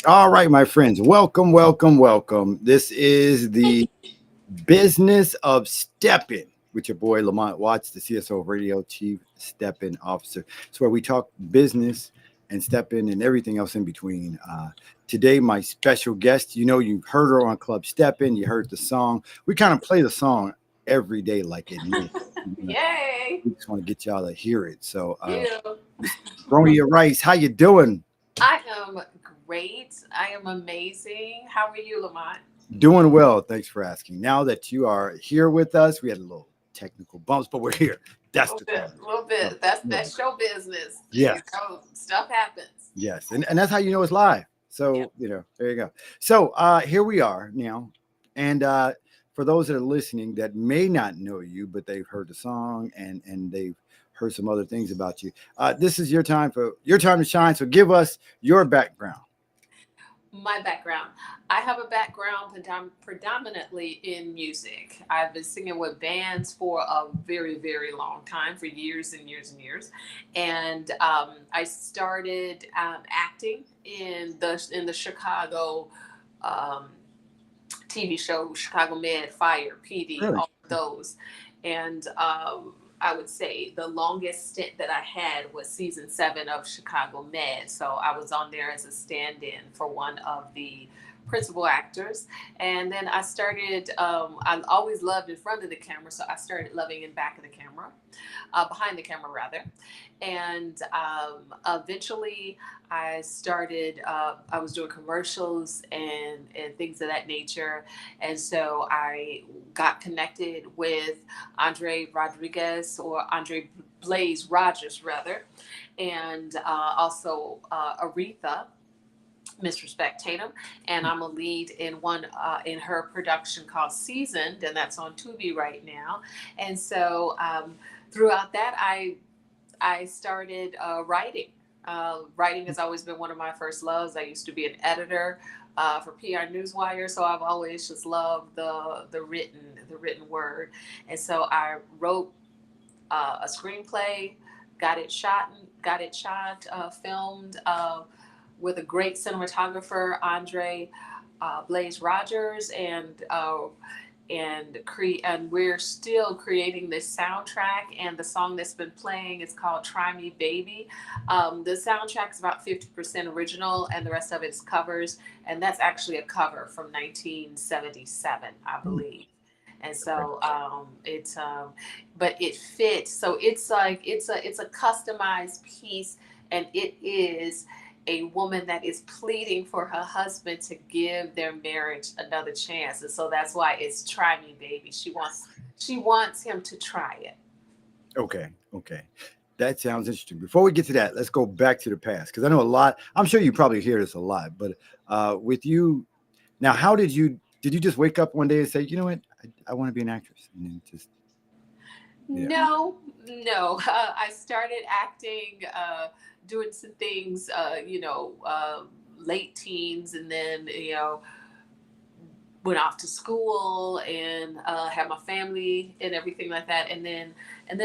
All right, my friends, welcome, welcome, welcome. This is the business of stepping with your boy Lamont Watts, the CSO Radio Chief Stepping Officer. It's where we talk business and stepping and everything else in between. Today, my special guest, you've heard her on Club Stepping, you heard the song. We kind of play the song every day like it new. Yay! We just want to get y'all to hear it. So, You. Bronya Rice, how you doing? I am great. I am amazing. How are you, Lamont? Doing well. Thanks for asking. Now that you are here with us, we had a little technical bumps, but we're here. A That's little the bit, thing. a little No, bit. That's no, show business. yes, Stuff happens. yes. And that's how you know it's live. Yeah. So, there you go. So here we are now. And for those that are listening that may not know you, but they've heard the song and they've heard some other things about you, this is your time to shine. So give us your background. My background. I have a background predominantly in music. I've been singing with bands for a very, very long time, for years and years and years. And I started acting in the Chicago um, TV show, Chicago Med, Fire, PD, Really? all of those. And I would say the longest stint that I had was season 7 of Chicago Med. So I was on there as a stand in for one of the principal actors. And then I always loved in front of the camera. So I started loving in back of the camera, behind the camera rather. And eventually I was doing commercials and things of that nature. And so I got connected with Andre Rodriguez, or Andre Blaze Rogers rather, and also Aretha, Miss Respect Tatum, and I'm a lead in her production called Seasoned, and that's on Tubi right now. And so throughout that, I started writing. Writing has always been one of my first loves. I used to be an editor for PR Newswire, so I've always just loved the written word. And so I wrote a screenplay, got it shot, filmed with a great cinematographer, Andre Blaze Rogers, and we're still creating this soundtrack. And the song that's been playing is called "Try Me, Baby." The soundtrack is about 50% original, and the rest of it's covers. And that's actually a cover from 1977, I Hmm. believe. And so but it fits. So it's like it's a customized piece, and it is a woman that is pleading for her husband to give their marriage another chance. And so that's why it's "Try Me, Baby." She wants him to try it. Okay. Okay. That sounds interesting. Before we get to that, let's go back to the past because I know a lot. I'm sure you probably hear this a lot, but with you now, how did you just wake up one day and say, you know what, I want to be an actress, and then just yeah. No, no. I started acting, doing some things, late teens, and then went off to school and had my family and everything like that, and then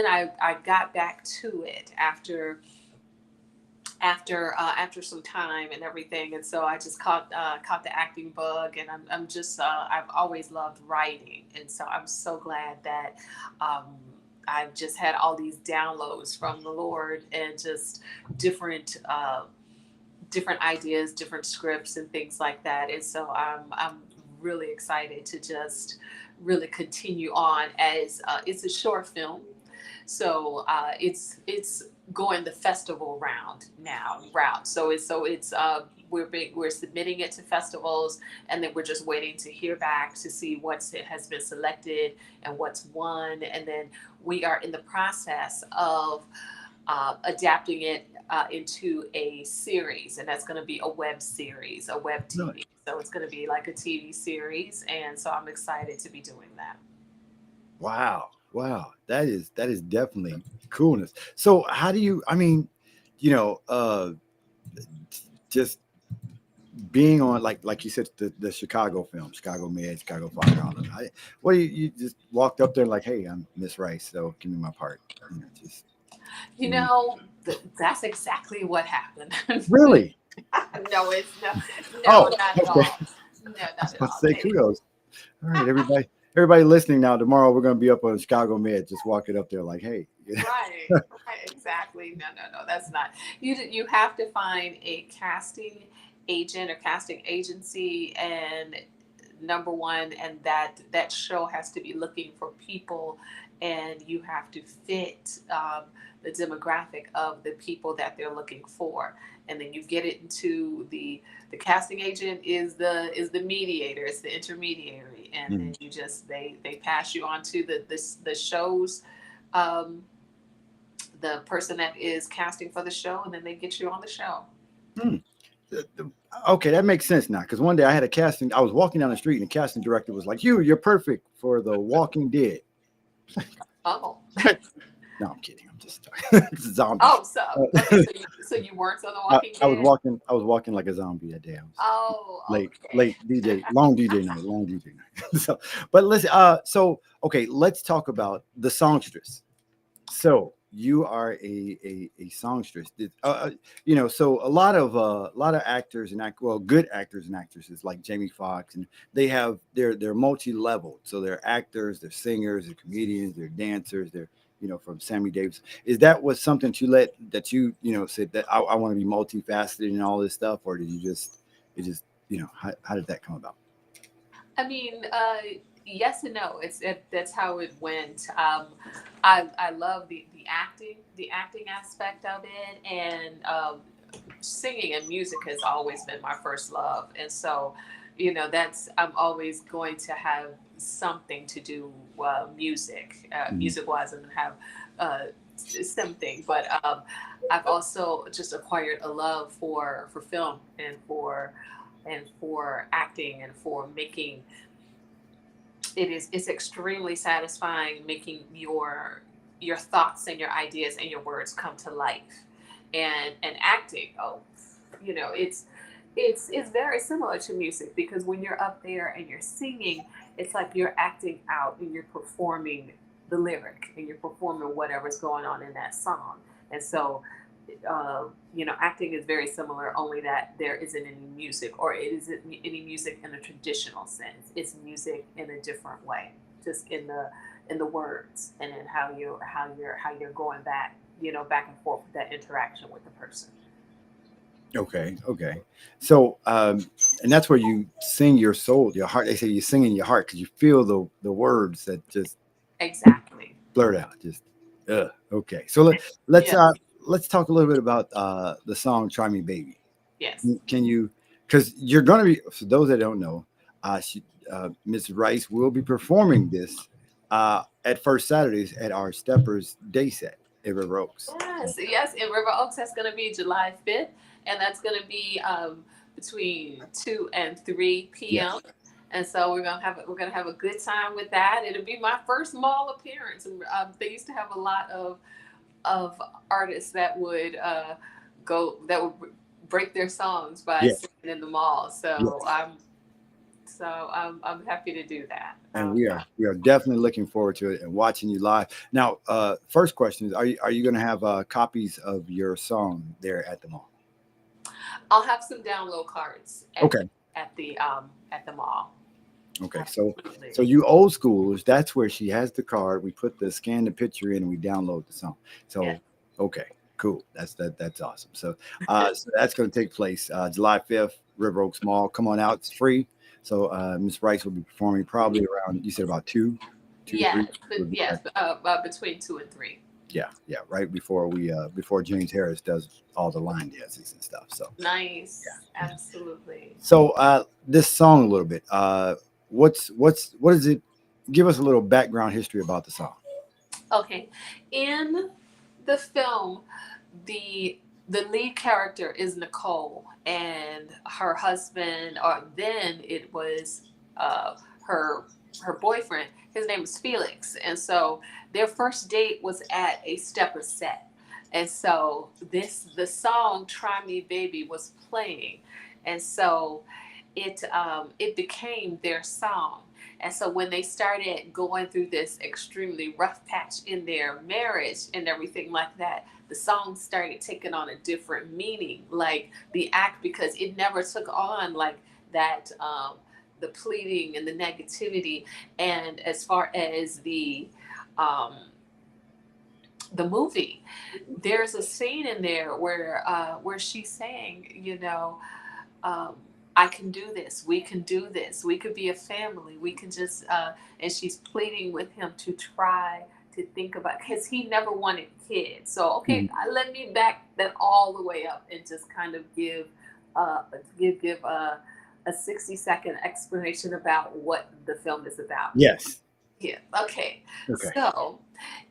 I got back to it after some time and everything. And so I just caught the acting bug, and I'm just I've always loved writing, and so I'm so glad that um, I've just had all these downloads from the Lord, and just different different ideas, different scripts, and things like that. And so I'm really excited to just really continue on, as it's a short film, so it's going the festival route. So it's we're submitting it to festivals, and then we're just waiting to hear back to see what's it has been selected and what's won, and then we are in the process of adapting it into a series, and that's going to be a web series, a web Really? TV. So it's going to be like a TV series, and so I'm excited to be doing that. Wow. Wow. That is definitely coolness. So how do you? I mean, you know, uh, just being on like you said the Chicago film, Chicago Med, Chicago Fire. All of them. What you just walked up there like, hey, I'm Miss Rice, so give me my part. Just You give me know, that's exactly what happened. really. No, it's no, Oh, no, not at okay. all. No, I was not at about to all. say kudos. All right, everybody. Everybody listening now. Tomorrow we're going to be up on Chicago Med. Just walking up there like, hey. Right, right, exactly. No, no, no, that's not. You have to find a casting agent or casting agency, and number one, and that show has to be looking for people, and you have to fit the demographic of the people that they're looking for, and then you get it into the casting agent is the mediator, it's the intermediary, and then Mm. you just they pass you on to the shows. Um, the person that is casting for the show, and then they get you on the show. Mm. Okay, that makes sense now. Because one day I had a casting. I was walking down the street, and the casting director was like, You're perfect for The Walking Dead." Oh, No, I'm kidding. I'm just zombie. oh, so okay, so you weren't on The I, Walking I was Dead. walking. I was walking like a zombie that day. I was Oh, late okay. DJ, long DJ night, long DJ night. So, but listen. So okay, let's talk about the songstress. So you are a songstress. So a lot of actors and good actors and actresses like Jamie Foxx, and they're multi-leveled. So they're actors, they're singers, they're comedians, they're dancers, they're from Sammy Davis. Is that was something that you said that I want to be multifaceted and all this stuff, or did you just it just how did that come about? I mean, yes and no. That's how it went. I love the acting aspect of it, and singing and music has always been my first love, and so that's I'm always going to have something to do music Mhm. music wise, and have something, but I've also just acquired a love for film and for acting and for making it's extremely satisfying making your thoughts and your ideas and your words come to life. And acting, oh, it's very similar to music, because when you're up there and you're singing, it's like you're acting out and you're performing the lyric and you're performing whatever's going on in that song. And so acting is very similar, only that there isn't any music, or it isn't any music in a traditional sense. It's music in a different way, just in the words, and in how you're going back, back and forth with that interaction with the person. Okay, okay. So, and that's where you sing your soul, your heart. They say you sing in your heart because you feel the words that just Exactly. blurt out. Just, okay. So let's Yeah. let's talk a little bit about the song "Try Me, Baby." Yes. Can you? Because you're gonna be. For those that don't know, Miss Rice will be performing this at First Saturdays at our Steppers Day Set at River Oaks. Yes, yes. In River Oaks, that's going to be July 5th, and that's going to be between 2 and 3 p.m. Yes. And so we're gonna have a good time with that. It'll be my first mall appearance. And they used to have a lot of artists that would break their songs by Yes. singing in the mall. So Yes. I'm happy to do that. And we are definitely looking forward to it and watching you live. Now, first question is: Are you going to have copies of your song there at the mall? I'll have some download cards Okay, at the mall. okay. So Absolutely. you old schoolers, that's where she has the card. We put the scan the picture in, and we download the song. Yeah. So okay, cool. That's awesome. So that's going to take place July 5th, River Oaks Mall. Come on out; it's free. So Miss Rice will be performing probably around. You said about two, Yeah, three. but yes, between 2 and 3. Yeah, yeah, right before we before James Harris does all the line dances and stuff. So Nice, absolutely. this song a little bit. What is it? Give us a little background history about the song. Okay, in the film, the the lead character is Nicole, and her husband, or then it was her boyfriend. His name is Felix, and so their first date was at a stepper set, and so the song "Try Me, Baby" was playing, and so it became their song. And so when they started going through this extremely rough patch in their marriage and everything like that, the song started taking on a different meaning, like the act, because it never took on like that, the pleading and the negativity. And as far as um, the movie, there's a scene in there where she's saying, you know, um, I can do this. We can do this. We could be a family. We can just, and she's pleading with him to try to think about, because he never wanted kids. So, okay, let me back that all the way up and just kind of uh, give a 60-second explanation about what the film is about. Yes. Yeah. Okay. Okay. So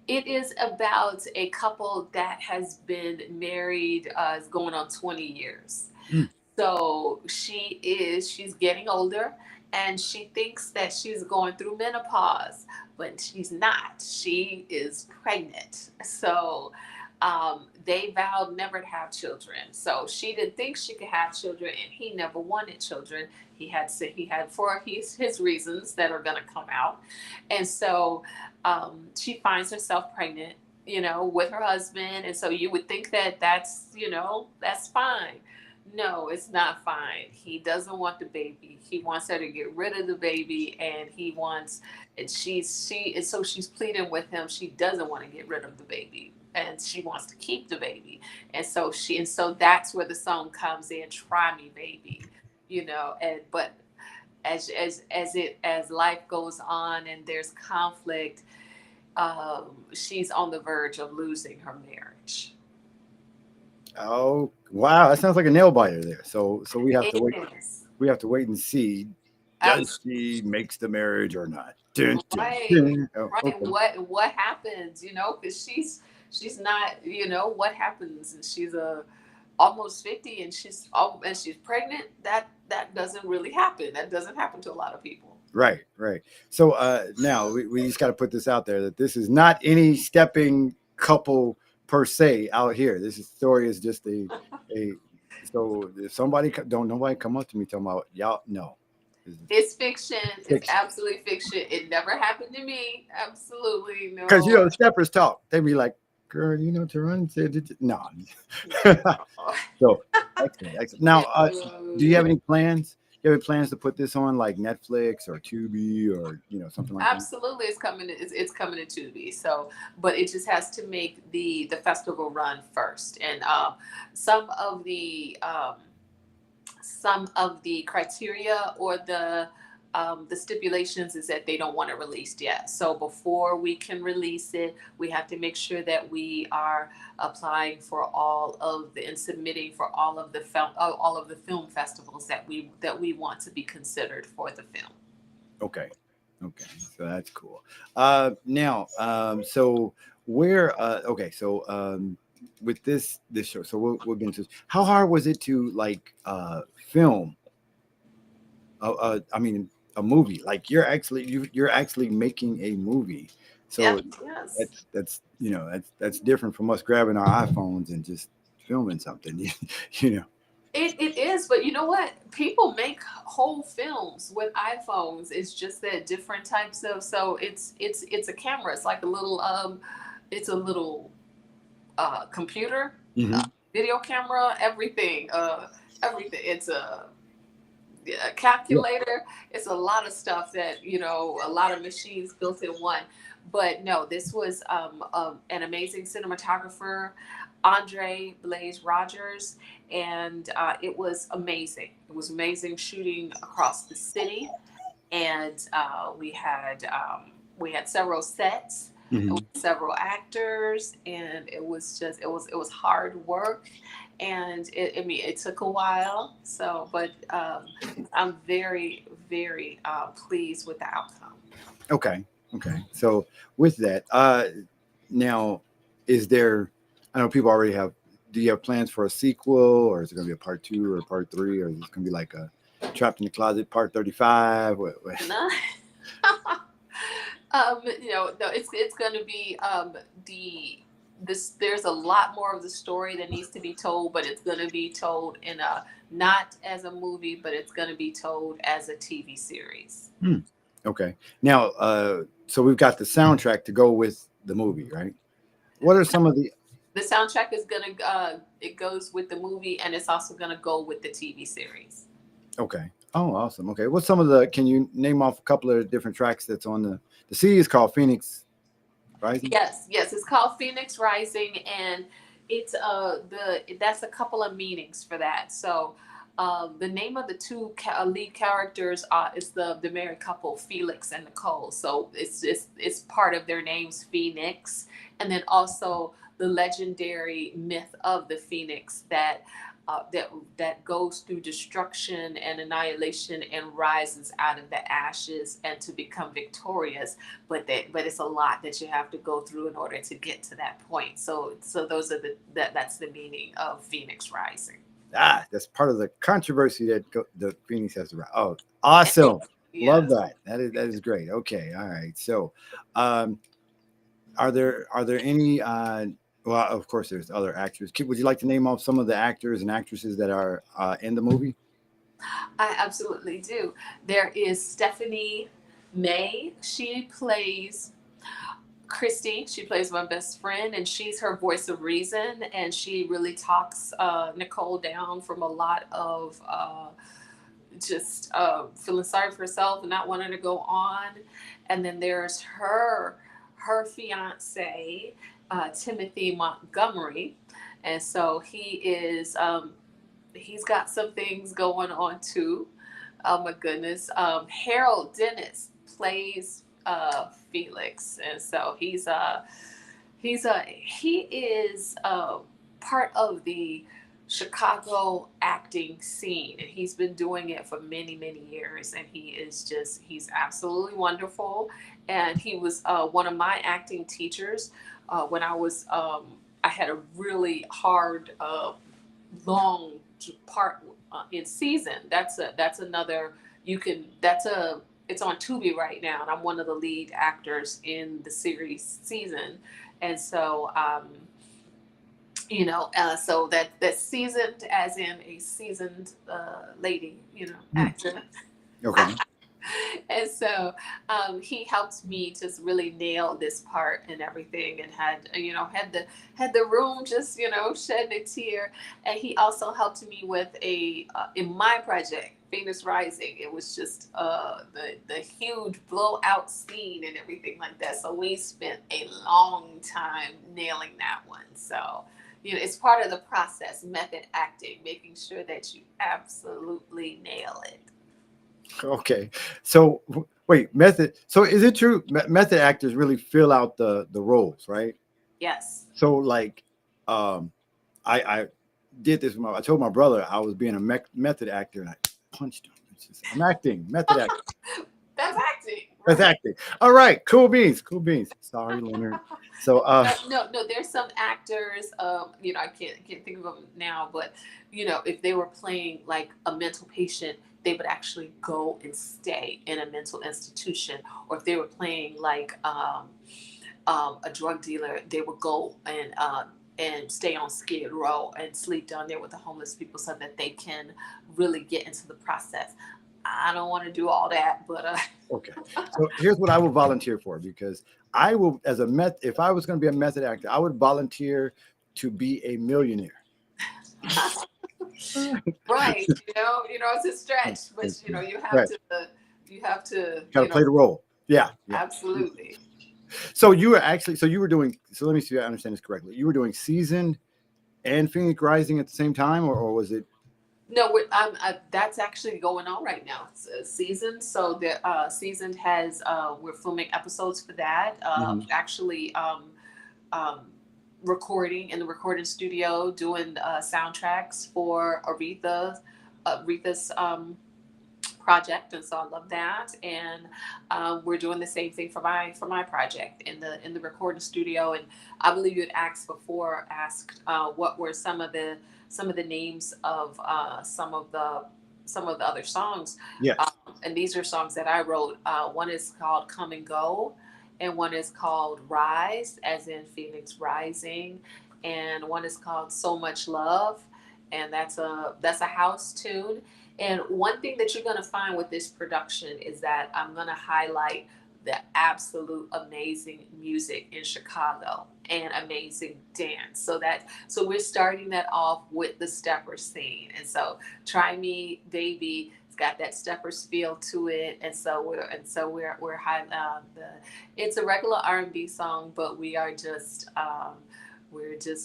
it is about a couple that has been married, is going on 20 years. Mm. So she's getting older and she thinks that she's going through menopause, but she's not. She is pregnant. So they vowed never to have children. So she didn't think she could have children, and he never wanted children. He had for his reasons that are going to come out, and so she finds herself pregnant, with her husband, and so you would think that that's fine. No, it's not fine. He doesn't want the baby. He wants her to get rid of the baby, and and so she's pleading with him. She doesn't want to get rid of the baby, and she wants to keep the baby. And so that's where the song comes in, "Try Me, Baby," And but as life goes on and there's conflict, she's on the verge of losing her marriage. Oh wow, that sounds like a nail biter there. So we have to It wait. is. We have to wait and see. Does she makes the marriage or not? Dun, dun, Right, dun. Oh, right. okay. What happens? Because she's not. What happens? And she's almost 50, and she's pregnant. That doesn't really happen. That doesn't happen to a lot of people. Right, right. So now we just got to put this out there that this is not any stepping couple per se out here. Story is just a. So if don't nobody come up to me talking about y'all no. It's fiction. It's Fiction. absolutely fiction. It never happened to me. Absolutely Because no. steppers talk. They be like, "Girl, to run." No. No. So excellent, excellent. Now, do you No. have any plans? Do you have any plans to put this on like Netflix or Tubi or something like that? Absolutely, it's coming to Tubi. So, but it just has to make the festival run first, and some of the um, some of the criteria or the stipulations is that they don't want it released yet. So before we can release it, we have to make sure that we are applying for and submitting for all of the film festivals that we want to be considered for the film. Okay, okay, so that's cool. Now, so where? Okay, so with this show, so we'll get into this. How hard was it to like film? I mean, a movie. Like you're actually making a movie. Yeah. So Yes. that's different from us grabbing our iPhones and just filming something. you know. It is, but you know what? People make whole films with iPhones. It's just that different types of. So it's a camera. It's like a little computer, Hmm. video camera, everything. It's a Yeah. calculator. It's a lot of stuff that a lot of machines built in one. But no, this was an amazing cinematographer, Andre Blaze Rogers, and it was amazing. It was amazing shooting across the city, and we had several sets, Hmm. several actors, and it was hard work, and it took a while. So, but I'm very very pleased with the outcome. Okay. Okay. So with that, now is there? I know people already have. Do you have plans for a sequel, or is it going to be a part two or part three, or is it going to be like a Trapped in the Closet part 35? No. No, it's going to be there's a lot more of the story that needs to be told, but it's going to be told in a not as a movie, but it's going to be told as a TV series. Hmm. Okay. Now, so we've got the soundtrack to go with the movie, right? What are some of the The soundtrack is gonna it goes with the movie, and it's also gonna go with the TV series. Okay. Oh, awesome. Okay. What's some of the? Can you name off a couple of different tracks that's on the CD is called Phoenix Rising? Yes, yes, it's called Phoenix Rising, and it's the that's a couple of meanings for that. So, the name of the two lead characters is the married couple Felix and Nicole. So it's part of their names, Phoenix, and then also the legendary myth of the Phoenix that goes through destruction and annihilation and rises out of the ashes and to become victorious, but it's a lot that you have to go through in order to get to that point. So those are that's the meaning of Phoenix Rising. Ah, that's part of the controversy that the Phoenix has around. Oh, awesome. Love Yes. that. That is great. Okay. All right. So, um, are there any? Well, of course, there's other actors. Would you like to name off some of the actors and actresses that are in the movie? I absolutely do. There is Stephanie May. She plays Christy. She plays my best friend, and she's her voice of reason. And she really talks Nicole down from a lot of just feeling sorry for herself and not wanting to go on. And then there's her fiance, Timothy Montgomery, and so he's got some things going on too. Oh my goodness. Harold Dennis plays Felix, and so he is part of the Chicago acting scene, and he's been doing it for many, many years. And he's absolutely wonderful. And he was one of my acting teachers when I had a really hard, long part in season. That's another you can that's a it's on Tubi right now, and I'm one of the lead actors in the series season. And so so that seasoned, as in a seasoned lady, Hmm. actor. Okay. And so he helped me just really nail this part and everything, and had the room just shedding a tear. And he also helped me with a in my project Phoenix Rising. It was just the huge blowout scene and everything like that, so we spent a long time nailing that one. So it's part of the process, method acting, making sure that you absolutely nail it. Okay. So wait, method. So is it true method actors really fill out the roles, right? Yes. So like, um, I did this. I told my brother I was being a method actor, and I punched him. It's just, I'm acting, method acting. That's acting, That's right? acting. All right, cool beans, cool beans. Sorry, Leonard. So, No. There's some actors. I can't think of them now, but if they were playing like a mental patient, they would actually go and stay in a mental institution. Or if they were playing like a drug dealer, they would go and stay on Skid Row and sleep down there with the homeless people so that they can really get into the process. I don't want to do all that, but okay. So here's what I will volunteer for, because I will, as a if I was going to be a method actor, I would volunteer to be a millionaire. right, it's a stretch, but you have Right. to you have to Got to play the role. Yeah. Yeah. absolutely. So you were actually, so you were doing, so let me see if I understand this correctly. You were doing Seasoned and Phoenix Rising at the same time, or was it? No, that's actually going on right now. It's a season, so the seasoned has we're filming episodes for that. Mhm. Actually, um, recording in the recording studio, doing soundtracks for Aretha's project, and so I love that. And we're doing the same thing for my project in the recording studio. And I believe you had asked what were some of the names of some of the other songs. Yes. And these are songs that I wrote. One is called Come and Go, and one is called Rise, as in Phoenix Rising, and one is called So Much Love, and that's a house tune. And one thing that you're going to find with this production is that I'm going to highlight the absolute amazing music in Chicago and amazing dance. So we're starting that off with the stepper scene. And so Try Me Baby, it's got that steppers feel to it. And so we're high the it's a regular R&B song, but we're just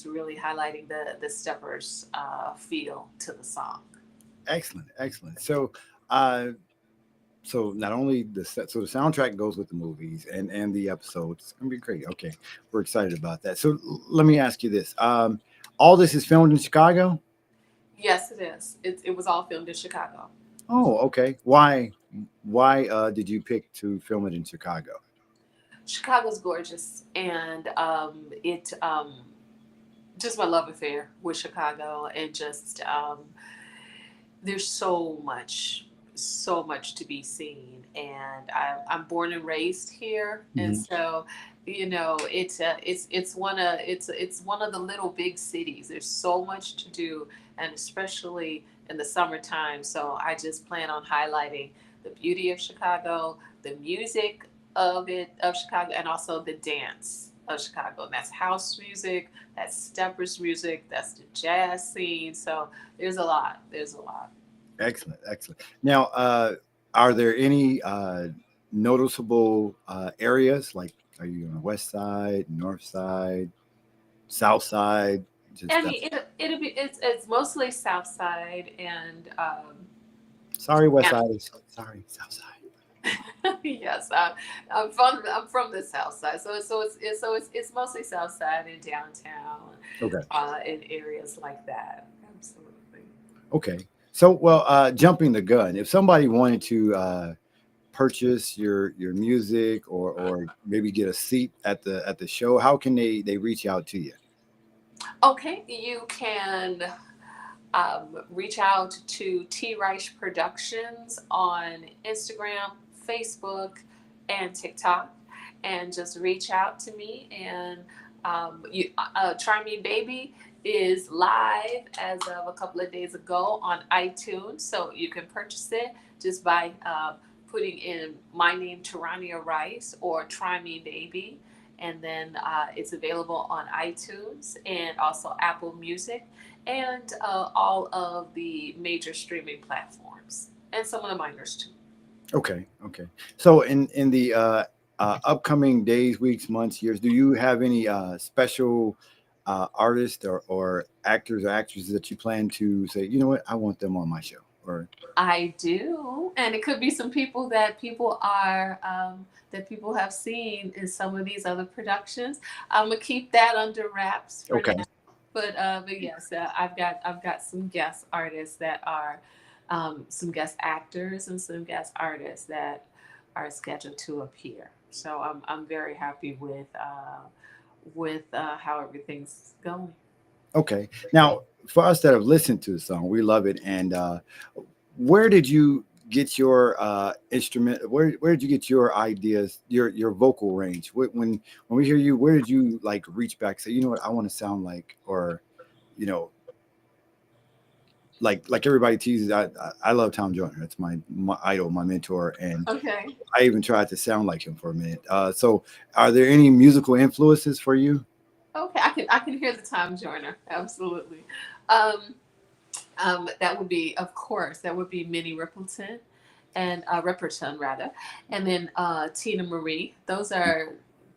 really highlighting the steppers feel to the song. Excellent, excellent. Uh, so not only so the soundtrack goes with the movies and the episodes. It's gonna be great. Okay, we're excited about that. So let me ask you this: all this is filmed in Chicago. Yes, it is. It was all filmed in Chicago. Oh, okay. Why did you pick to film it in Chicago? Chicago's gorgeous, and it just my love affair with Chicago, and just there's so much to be seen, and I'm born and raised here, and Mhm. so it's one of the little big cities. There's so much to do, and especially in the summertime. So I just plan on highlighting the beauty of Chicago, the music of Chicago, and also the dance of Chicago. And that's house music, that's steppers music, that's the jazz scene. So there's a lot. There's a lot. Excellent, excellent. Now, are there any noticeable areas? Like, are you on the west side, north side, south side? I Just mean, it'll be it's mostly South Side and sorry, west yeah. side. Sorry, south side. Yes, I'm from the South Side, so it's mostly South Side and downtown, Okay, in areas like that. Absolutely. okay. So, well, jumping the gun. If somebody wanted to purchase your music or maybe get a seat at the show, how can they reach out to you? Okay, you can reach out to T Reich Productions on Instagram, Facebook, and TikTok, and just reach out to me. And Try Me Baby is live as of a couple of days ago on iTunes, so you can purchase it just by putting in my name, Tarania Rice, or Try Me Baby. And then it's available on iTunes and also Apple Music and all of the major streaming platforms and some of the minors too. Okay, okay. So in the upcoming days, weeks, months, years, do you have any special artists or actors or actresses that you plan to say, you know what, I want them on my show? Or I do, and it could be some people that people have seen in some of these other productions. I'm gonna keep that under wraps for okay, now, but yes, I've got some guest artists that are some guest actors and some guest artists that are scheduled to appear. So I'm very happy with how everything's going. okay. Now, for us that have listened to the song, we love it. And where did you get your instrument? Where did you get your ideas, your vocal range? When we hear you, where did you like reach back, say, you know what, I want to sound like, or you know, like everybody teases. I love Tom Joyner. That's my idol, my mentor, and Okay. I even tried to sound like him for a minute. So, are there any musical influences for you? Okay, I can hear the Tom Joyner. Absolutely. Um, that would be, of course, that would be Minnie Riperton and Riperton rather, and then Tina Marie. Those are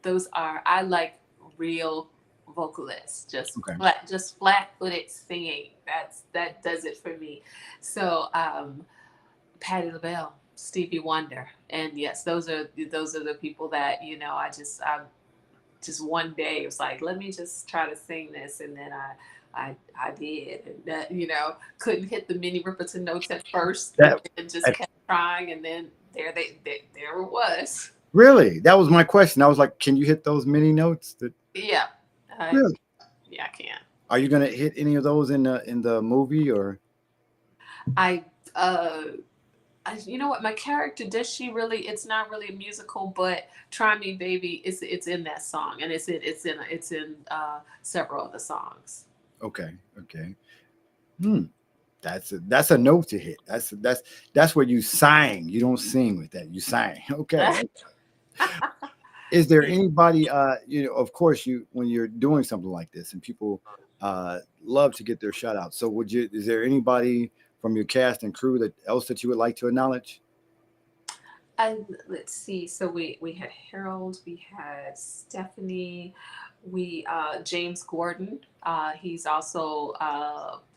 I like real vocalists, Okay, just flat footed singing. That does it for me. So Patti LaBelle, Stevie Wonder, and yes, those are the people that I just one day it was like, let me just try to sing this, and then I did, and that couldn't hit the Minnie Riperton notes at first, but that then just kept trying, and then there it was. really, that was my question. I was like, can you hit those mini notes? That Yeah, I really? yeah I can. Are you gonna hit any of those in the movie or? I uh you know what, my character, does she really, it's not really a musical, but Try Me Baby, it's in that song, and it's in several of the songs. Okay, okay. Hmm. That's a note to hit. That's where you sang. You don't sing with that. You sang. Okay. Is there Yeah. anybody, of course, you when you're doing something like this and people love to get their shout out. So is there anybody from your cast and crew that you would like to acknowledge? And let's see. So we had Harold, we had Stephanie, we James Gordon. He's also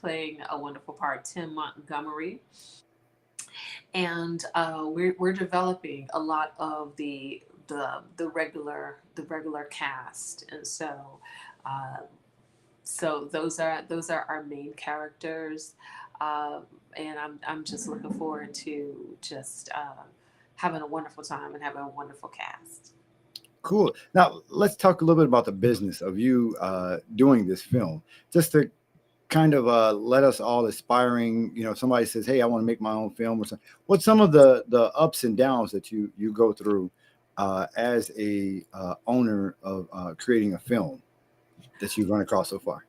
playing a wonderful part. Tim Montgomery, and we're developing a lot of the regular cast, and so. Uh, so those are our main characters, um, and I'm just looking forward to just having a wonderful time and having a wonderful cast. Cool. Now let's talk a little bit about the business of you doing this film, just to kind of let us all aspiring. Somebody says, "Hey, I want to make my own film," or something. What's some of the ups and downs that you go through as a owner of creating a film that you've run across so far?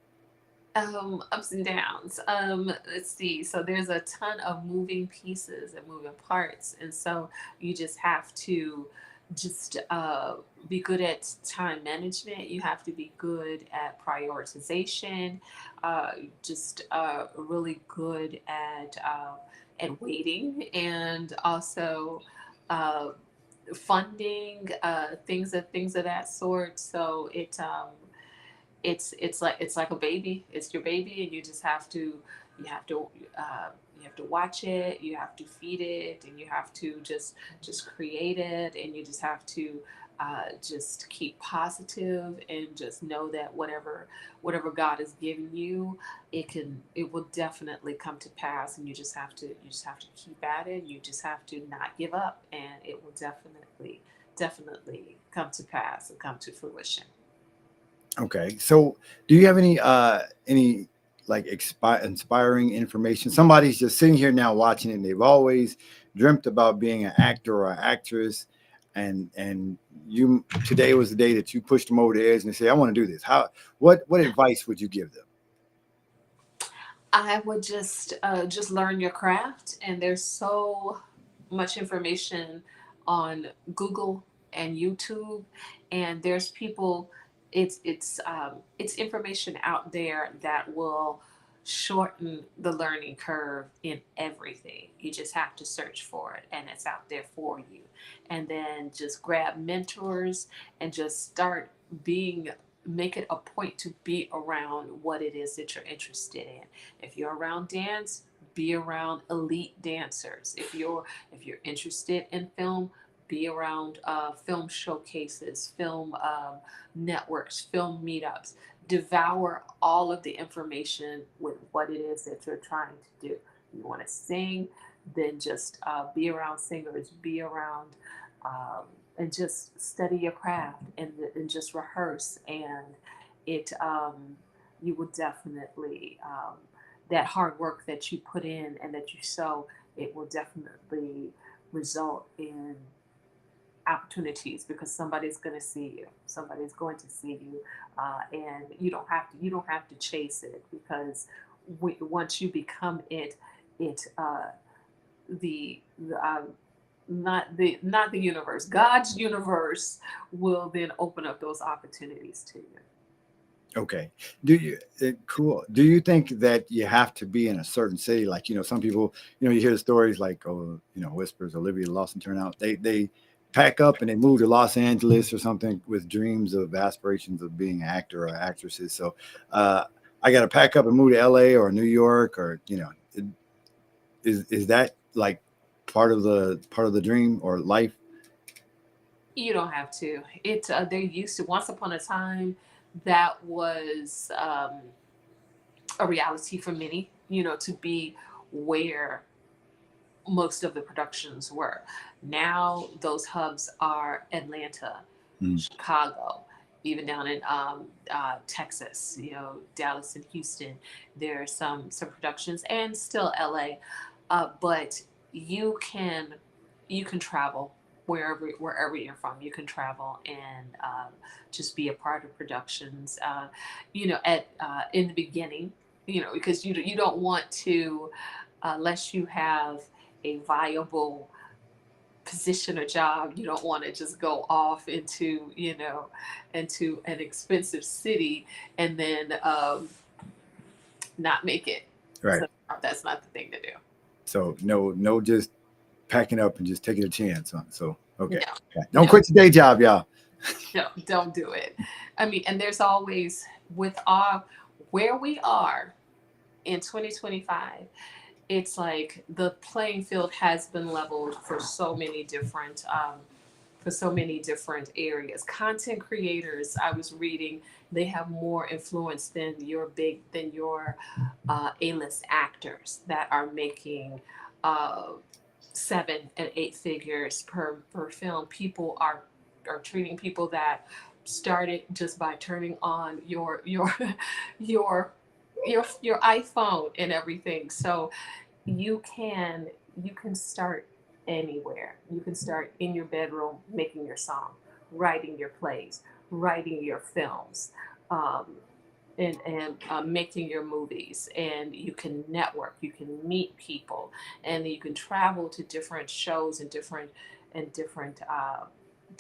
Ups and downs. Let's see. So there's a ton of moving pieces and moving parts, and so you just have to just be good at time management. You have to be good at prioritization. Uh, just really good at waiting, and also uh, funding things of that sort. So it's like a baby. It's your baby, and you have to you have to watch it. You have to feed it, and you have to just create it, and you just have to just keep positive and just know that whatever God has given you, it will definitely come to pass, and you just have to keep at it. You just have to not give up, and it will definitely come to pass and come to fruition. Okay. So, do you have any like inspiring information? Somebody's just sitting here now watching it, and they've always dreamt about being an actor or an actress, and you today was the day that you pushed them over the edge and they say, "I want to do this." What advice would you give them? I would just learn your craft, and there's so much information on Google and YouTube, and there's people. It's information out there that will shorten the learning curve in everything. You just have to search for it, and it's out there for you. And then just grab mentors and just start being make it a point to be around what it is that you're interested in. If you're around dance, be around elite dancers. If you're interested in film, be around film showcases, film networks, film meetups. Devour all of the information with what it is that you're trying to do. You want to sing, then just be around singers, be around, um, and just study your craft and just rehearse. And it you will definitely that hard work that you put in and that you sow, it will definitely result in opportunities because somebody's going to see you. Somebody's going to see you, and you don't have to chase it because once you become it, it the not the universe, God's universe will then open up those opportunities to you. Okay. Cool. Do you think that you have to be in a certain city? Like, some people, you hear the stories like, oh, Whispers, Olivia Lawson turn out. They pack up and they move to Los Angeles or something with dreams of aspirations of being an actor or actresses. So I got to pack up and move to LA or New York or, is that like part of the dream or life? You don't have to. They used to once upon a time that was a reality for many. To be where most of the productions were. Now those hubs are Atlanta, Mm. Chicago, even down in Texas. Dallas and Houston. There are some productions, and still LA. But you can you can travel wherever you're from. You can travel and just be a part of productions. At in the beginning. because you don't want to, unless you have a viable position or job, you don't want to just go off into, into an expensive city and then not make it. Right. So that's not the thing to do. So no, just packing up and just taking a chance on. So okay, No, don't no, quit your day job, y'all. no, don't do it. I mean, and there's always, with our where we are in 2025, it's like the playing field has been leveled for so many different areas. Content creators, I was reading, they have more influence than your A-list actors that are making uh, 7 and 8 figures per film. People are treating people that started just by turning on your your iPhone and everything. So you can you can start anywhere. You can start in your bedroom making your song, writing your plays, writing your films, um, and making your movies. And you can network, you can meet people, and you can travel to different shows and different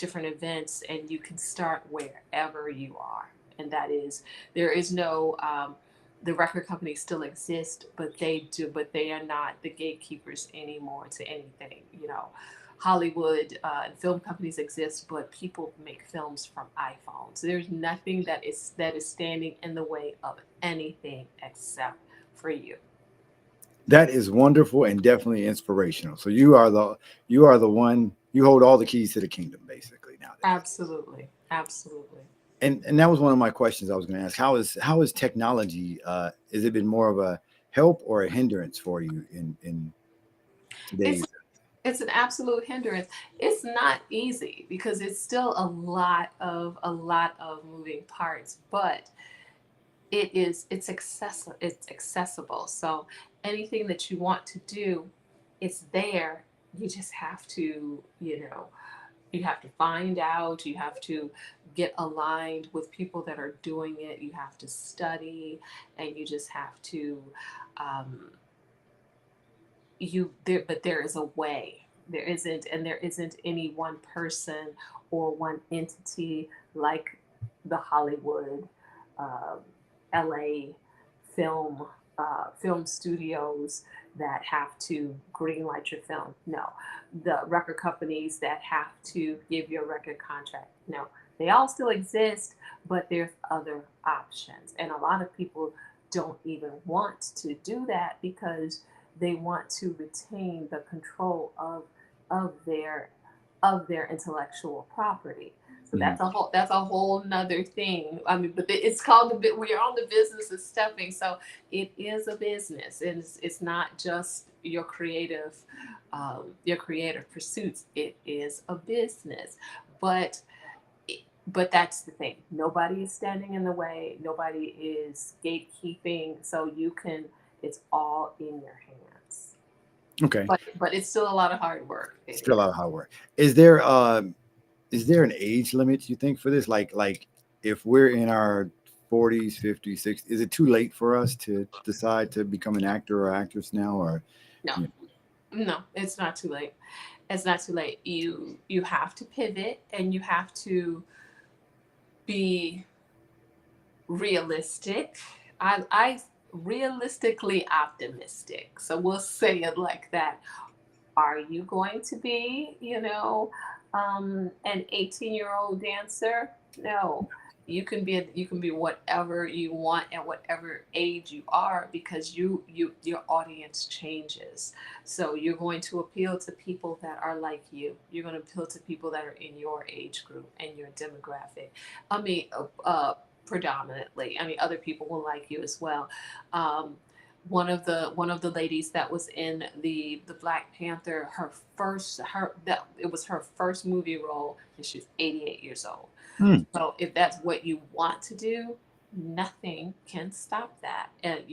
events, and you can start wherever you are. And that is, there is no the record companies still exist, but they are not the gatekeepers anymore to anything. Hollywood and film companies exist, but people make films from iPhones. There's nothing that is standing in the way of anything except for you. That is wonderful and definitely inspirational. So you are the one, you hold all the keys to the kingdom basically nowadays. Absolutely, absolutely. And that was one of my questions I was going to ask. How is technology? Has it been more of a help or a hindrance for you in It's today's? it's an absolute hindrance. It's not easy because it's still a lot of moving parts, but it's accessible. So anything that you want to do, it's there. You just have to, you have to find out, you have to get aligned with people that are doing it, you have to study, and you just have to um, but there is a way. There isn't any one person or one entity like the Hollywood, um, LA film film studios that have to greenlight your film. No, the record companies that have to give you a record contract. No, they all still exist, but there's other options, and a lot of people don't even want to do that because they want to retain the control of their of their intellectual property. So Mhm. that's a whole nother thing. I mean, but it's called we're on the business of stepping. So it is a business, and it's not just your creative pursuits. It is a business, but but that's the thing. Nobody is standing in the way. Nobody is gatekeeping. So you can. It's all in your hands. Okay, But it's still a lot of hard work. It still a is. lot of hard work. Is there an age limit you think for this? Like if we're in our 40s, 50s, 60s, is it too late for us to decide to become an actor or actress now? Or No, you no, it's not too late. It's not too late. You have to pivot, and you have to be realistic. I realistically optimistic. So we'll say it like that. Are you going to be, an 18-year-old dancer? No. You can be whatever you want at whatever age you are, because your audience changes. So you're going to appeal to people that are like you. You're going to appeal to people that are in your age group and your demographic. I mean, predominantly. I mean, other people will like you as well. Um, one of the ladies that was in the Black Panther, her first her that it was her first movie role, and she's 88 years old. Hmm. So if that's what you want to do, nothing can stop that. And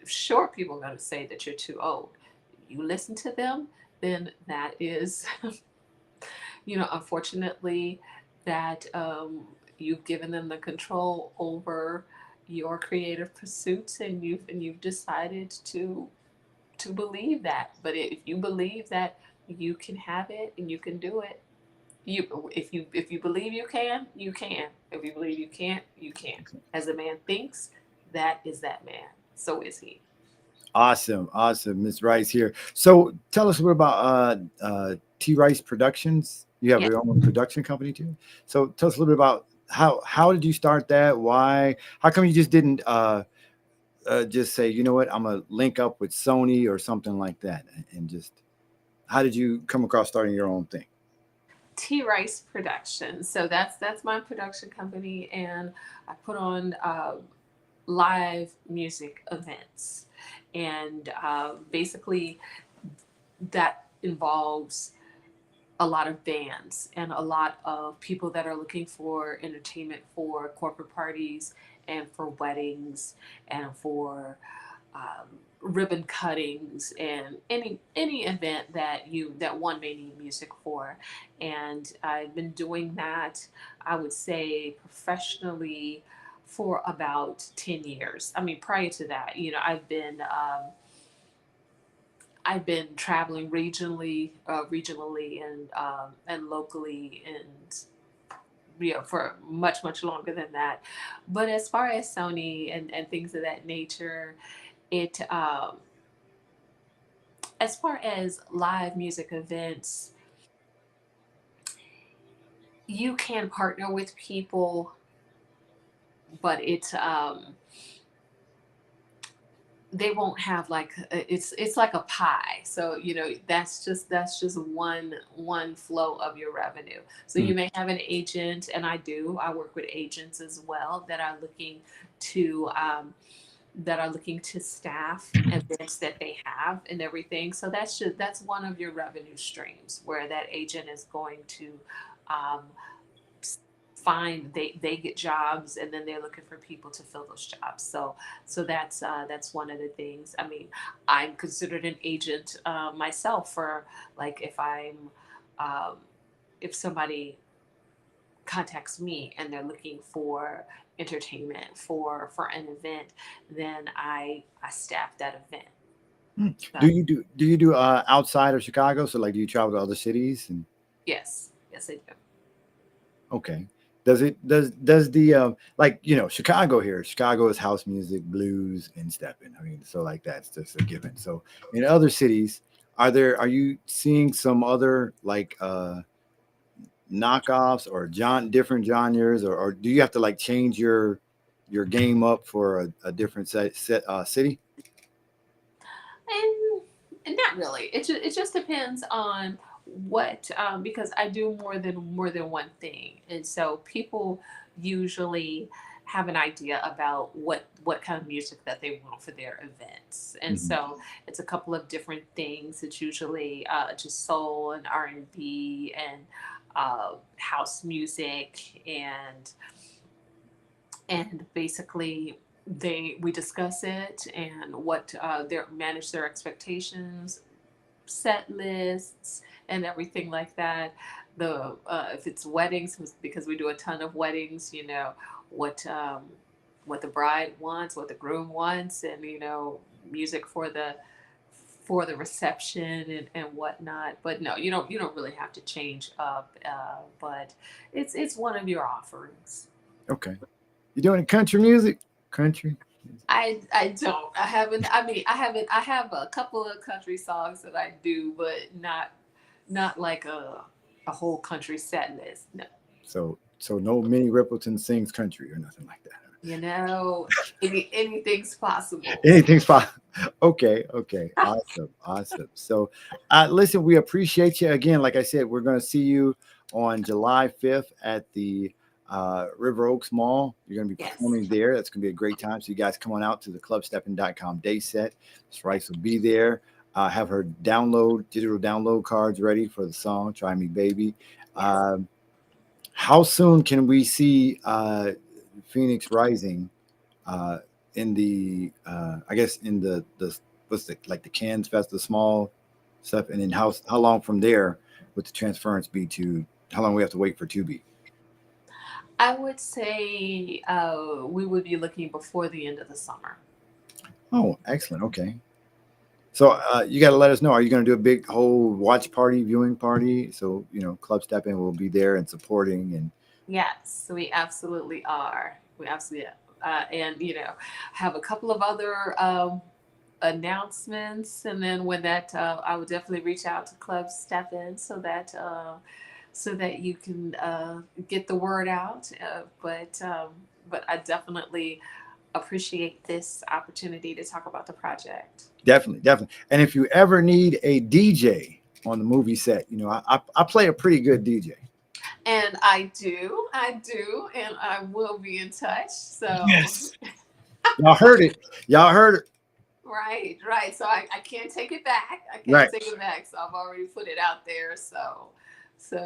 sure, people are going to say that you're too old. You listen to them, then that is, unfortunately, that you've given them the control over your creative pursuits, and you've decided to believe that. But if you believe that you can have it and you can do it, if you believe you can, you can. If you believe you can't, you can't. As a man thinks, that is that man. So is he. Awesome, awesome, Miss Rice here. So tell us a bit about T Rice Productions. You have Yes. your own production company too. So tell us a little bit about how did you start that? Why? How come you just didn't just say, you know what, I'm gonna link up with Sony or something like that, and just how did you come across starting your own thing? T Rice Productions. So that's my production company, and I put on live music events, and basically that involves a lot of bands and a lot of people that are looking for entertainment for corporate parties and for weddings and for ribbon cuttings and any event that one may need music for. And I've been doing that, I would say, professionally for about 10 years. I mean, prior to that, I've been traveling regionally and locally, and for much longer than that. But as far as Sony and things of that nature, it as far as live music events, you can partner with people, but they won't have like it's like a pie. So that's just one flow of your revenue. So Mm. you may have an agent, and I work with agents as well to that are looking to staff events that they have and everything. So that's one of your revenue streams, where that agent is going to um, find they get jobs, and then they're looking for people to fill those jobs. So that's one of the things. I mean, I'm considered an agent myself for, like, um, if somebody contacts me and they're looking for entertainment for an event, then I staff that event. Mm. So Do you do outside of Chicago? So like, do you travel to other cities? And yes, I do. okay, does the like, you know, Chicago here? Chicago is house music, blues, and stepping. I mean, so like that's just a given. So in other cities, are you seeing some other like knockoffs or different genres, or do you have to like change your game up for a different city? And not really. It just depends on what, because I do more than one thing, and so people usually have an idea about what kind of music that they want for their events, and Mhm. so it's a couple of different things. It's usually just soul and R&B and house music, and basically we discuss it and what their manage their expectations, set lists, and everything like that. The If it's weddings, because we do a ton of weddings, what um, what the bride wants, what the groom wants, and music for the reception and whatnot. But no, you don't really have to change up. But it's one of your offerings. Okay, you doing country music? Country. I don't. I haven't. I mean, I haven't. I have a couple of country songs that I do, but not like a whole country set list. No. So no Minnie Riperton sings country or nothing like that. You know, anything's possible. Anything's fine. Okay, okay, awesome, awesome. So, listen, we appreciate you again. Like I said, we're going to see you on July 5th at the River Oaks Mall. You're going to be Yes. performing there. That's going to be a great time. So, you guys come on out to the clubstepping.com day set. Miss Rice will be there. Have her digital download cards ready for the song "Try Me, Baby." Yes. Um, how soon can we see Phoenix Rising uh, in the I guess in the what's the like the Cannes Fest, the small stuff, and then how long from there would the transference be to how long we have to wait for 2B? I would say we would be looking before the end of the summer. Oh, excellent. Okay. So you got to let us know. Are you going to do a big whole watch party, viewing party? So, Club Step In will be there and supporting. And Yes, we absolutely are. We absolutely and have a couple of other announcements, and then when that I would definitely reach out to Club Step In so that you can get the word out. But I definitely appreciate this opportunity to talk about the project. definitely, definitely. And if you ever need a DJ on the movie set, I play a pretty good DJ. And I do, and I will be in touch. So, Yes. Y'all heard it. Y'all heard it. right, right. So I can't take it back. I can't Right. take it back. So I've already put it out there. So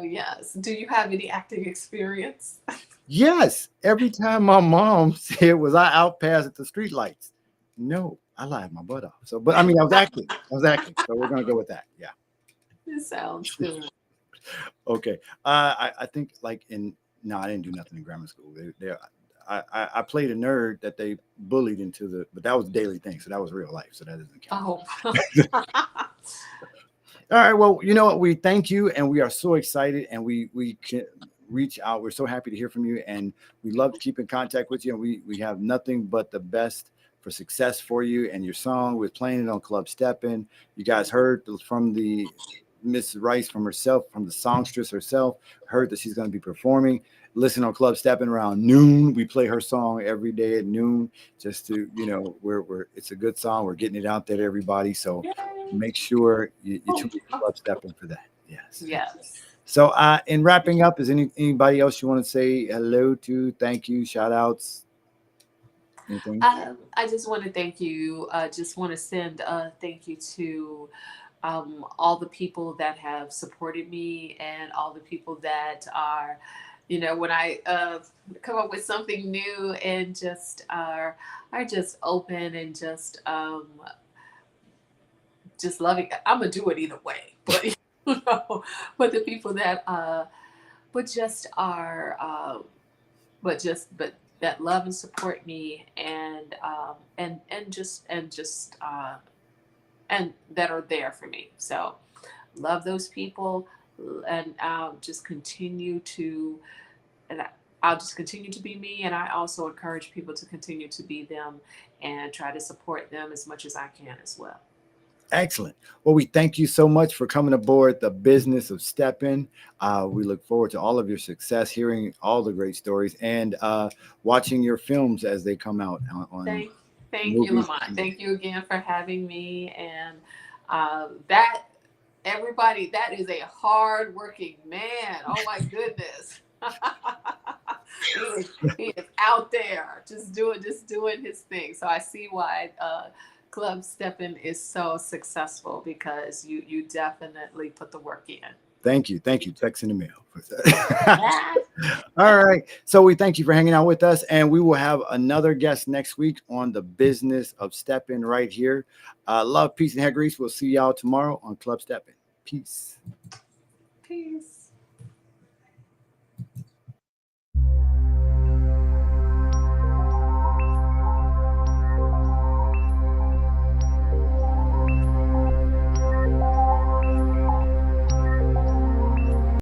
yes. Do you have any acting experience? Yes. Every time my mom said, was I out past the street lights? No, I lied my butt off. So, but I mean, I was acting. I was acting. So we're going to go with that. Yeah. It sounds good. Okay. I think like no, I didn't do nothing in grammar school. I played a nerd that they bullied but that was a daily thing. So that was real life. So that doesn't count. Oh. All right. Well, you know what? We thank you, and we are so excited, and we can reach out. We're so happy to hear from you, and we love to keep in contact with you. And we have nothing but the best for success for you and your song. We're playing it on Club Steppin'. You guys heard from the Miss Rice from herself, from the songstress herself. Heard that she's going to be performing. Listen on Club Steppin' around noon. We play her song every day at noon, just to we're it's a good song. We're getting it out there to everybody. So Yay. make sure you tune in to Club Stepping for that. Yes. Yes. So in wrapping up, is anybody else you want to say hello to? Thank you, shout outs, anything? I just want to thank you. Just want to send a thank you to all the people that have supported me and all the people that are, when I come up with something new and just are just open and just loving. I'm gonna do it either way, but but the people that but just are but that love and support me and that are there for me. So love those people, and just continue to and I'll just continue to be me, and I also encourage people to continue to be them and try to support them as much as I can as well. Excellent. Well, we thank you so much for coming aboard the business of Steppin'. We look forward to all of your success, hearing all the great stories, and watching your films as they come out on Thank, thank you, movies. Lamont. Thank you again for having me. And that everybody, that is a hard working man. Oh my goodness. he is out there just doing his thing. So I see why Club Steppin' is so successful, because you definitely put the work in. Thank you. Thank you. Text in the mail. All right. So we thank you for hanging out with us, and we will have another guest next week on the business of Steppin' right here. Love, peace, and hair grease. We'll see y'all tomorrow on Club Steppin'. Peace. Peace.